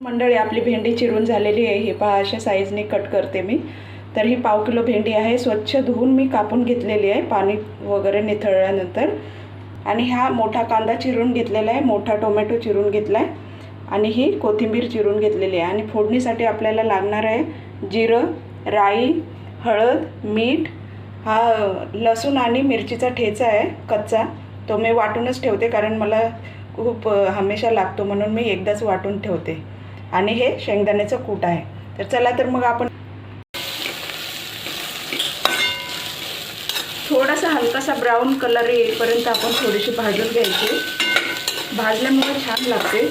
मंडळी, आपली भेंडी चिरून झालेली आहे। ही पहा, अशा साईजने कट करते मी। तर ही पाव किलो भेंडी आहे, स्वच्छ धुवून मी कापून घेतलेली आहे पाणी वगैरे निथळल्यानंतर। आणि हा मोठा कांदा चिरून घेतलेला आहे, मोठा टोमॅटो चिरून घेतला आहे आणि ही कोथिंबीर चिरून घेतलेली आहे। आणि फोडणीसाठी आपल्याला लागणार आहे जिरं, राई, हळद, मीठ, हा लसूण आणि मिरचीचा ठेचा आहे कच्चा, तो मी वाटूनच ठेवते कारण मला खूप हमेशा लागतो, म्हणून मी एकदाच वाटून ठेवते। आणि हे शेंगदाण्याचं कूट आहे। तर चला, तर मग आपण थोडासा हलकासा ब्राऊन कलर येईपर्यंत आपण थोडीशी भाजून घ्यायची। भाजल्यामुळे छान लागते।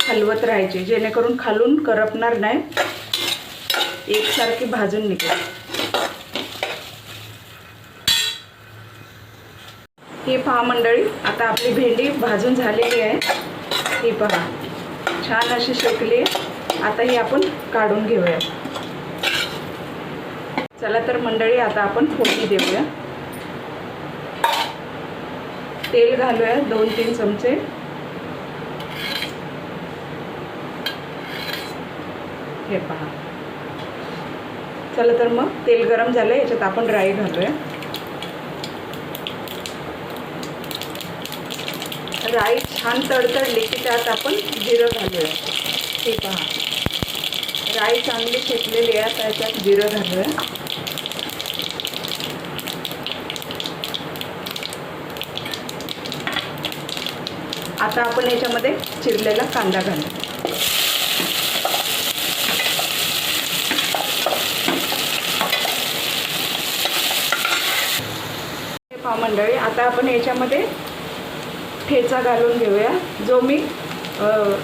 हलवत राहायची जेणेकरून खालून करपणार नाही, एकसारखी भाजून निघेल। ही पहा मंडळी, आता आपली भेंडी भाजून झालेली आहे। ही पहा, छान अशी शेकली आहे। आता ही आपण काढून घेऊया। चला तर मंडळी, आता आपण फोडणी देऊया। तेल घालूया 2-3 चमचे। हे पहा, चला तर मग तेल गरम झालं, याच्यात आपण राई घालूया। राई छान तडतडली की त्यात आपण जिरं घालूया। हे पहा, राई चांगली शेकलेली आहे, त्याच्यात जिरं घालूया। आता आपण याच्यामध्ये चिरलेला कांदा घालू। हे पहा मंडळी, आता आपण याच्यामध्ये ठेचा घालून घेऊया, जो मी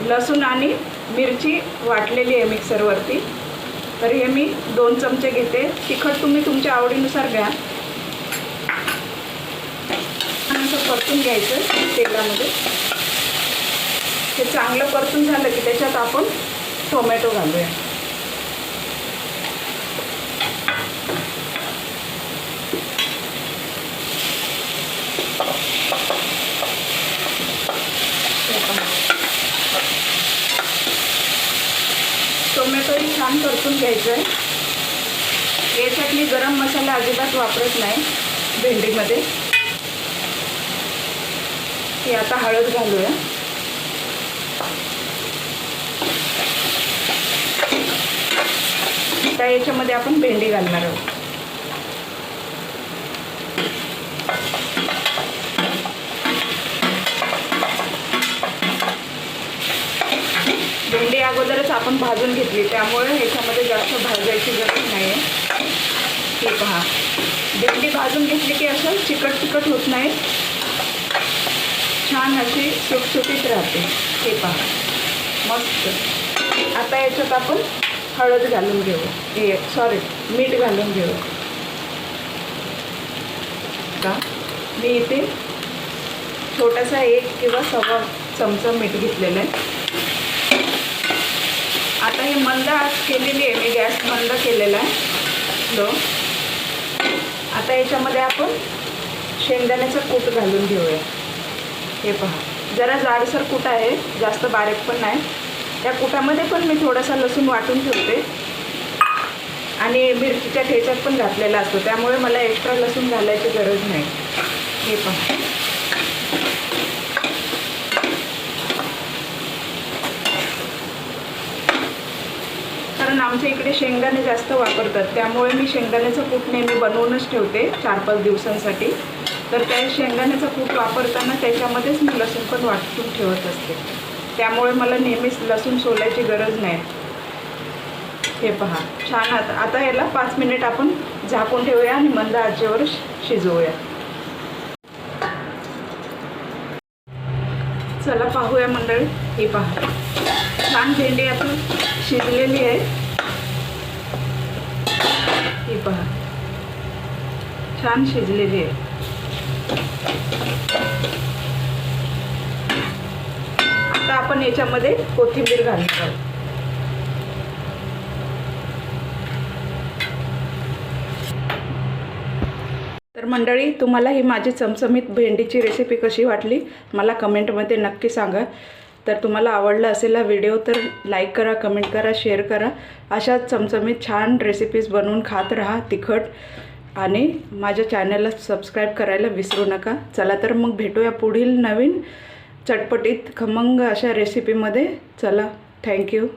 लसूण आणि मिरची वाटलेली आहे मिक्सरवरती। तर हे मी 2 चमचे घेते। तिखट तुम्ही तुमच्या आवडीनुसार घ्या। असं परतून घ्यायचं तेलामध्ये। हे चांगलं परतून झालं की त्याच्यात आपण टोमॅटो घालूया। टोमॅटोही छान परतून घ्यायचं आहे। याच्यात मी गरम मसाला अजिबात वापरत नाही भेंडीमध्ये। ही आता हळद घालूया। आता याच्यामध्ये आपण भेंडी घालणार आहोत। भेंडी अगोदरच आपण भाजून घेतली, त्यामुळे ह्याच्यामध्ये जास्त भाजायची गरज नाही आहे। हे पहा, भेंडी भाजून घेतली की असं चिकट होत नाही, छान अशी सुटसुटीत राहते। हे पहा, मस्त। आता याच्यात आपण हळद घालून घेऊ, मीठ घालून घेऊ। का मी इथे छोटासा 1 किंवा 1.25 चमचा मीठ घेतलेलं आहे। आता हे मंद आच केलेली आहे मी, गॅस मंद केलेला आहे लो। आता याच्यामध्ये आपण शेंगदाण्याचं कूट घालून घेऊया। हे पहा, जरा जाडसर कूट आहे, जास्त बारीक पण नाही। त्या कुटामध्ये पण मी थोडासा लसूण वाटून ठेवते आणि मिरचीच्या ठेच्यात पण घातलेला असतो, त्यामुळे मला एक्स्ट्रा लसूण घालायची गरज नाही। हे पहा, कारण आमच्या इकडे शेंगदाणे जास्त वापरतात, त्यामुळे मी शेंगदाण्याचं कूट नेहमी बनवूनच ठेवते 4-5 दिवसांसाठी। तर त्या शेंगदाण्याचं कूट वापरताना त्याच्यामध्येच मी लसूण पण वाटून ठेवत असते, त्यामुळे मला नेहमीच लसूण सोलायची गरज नाही। हे पहा, छान। आता याला 5 मिनिट आपण झाकून ठेवूया आणि मंद आचेवर शिजवूया। चला पाहूया मंडळी, हे पहा, छान भेंडी आपण शिजलेली आहे। ही पहा, छान शिजलेली आहे। आता आपण याच्यामध्ये कोथिंबीर घालणार आहोत। तर मंडळी, तुम्हाला ही माझी चमचमीत भेंडीची रेसिपी कशी वाटली मला कमेंटमध्ये नक्की सांगा. तर तुम्हाला आवडला असेल हा व्हिडिओ तर लाईक करा, कमेंट करा, शेअर करा. अशा चमचमीत छान रेसिपीज बनवून खात राहा तिखट. आणि माझ्या चॅनलला सबस्क्राईब करायला विसरू नका. चला तर मग भेटूया पुढील नवीन चटपटीत खमंग अशा रेसिपीमध्ये. चला, थँक्यू.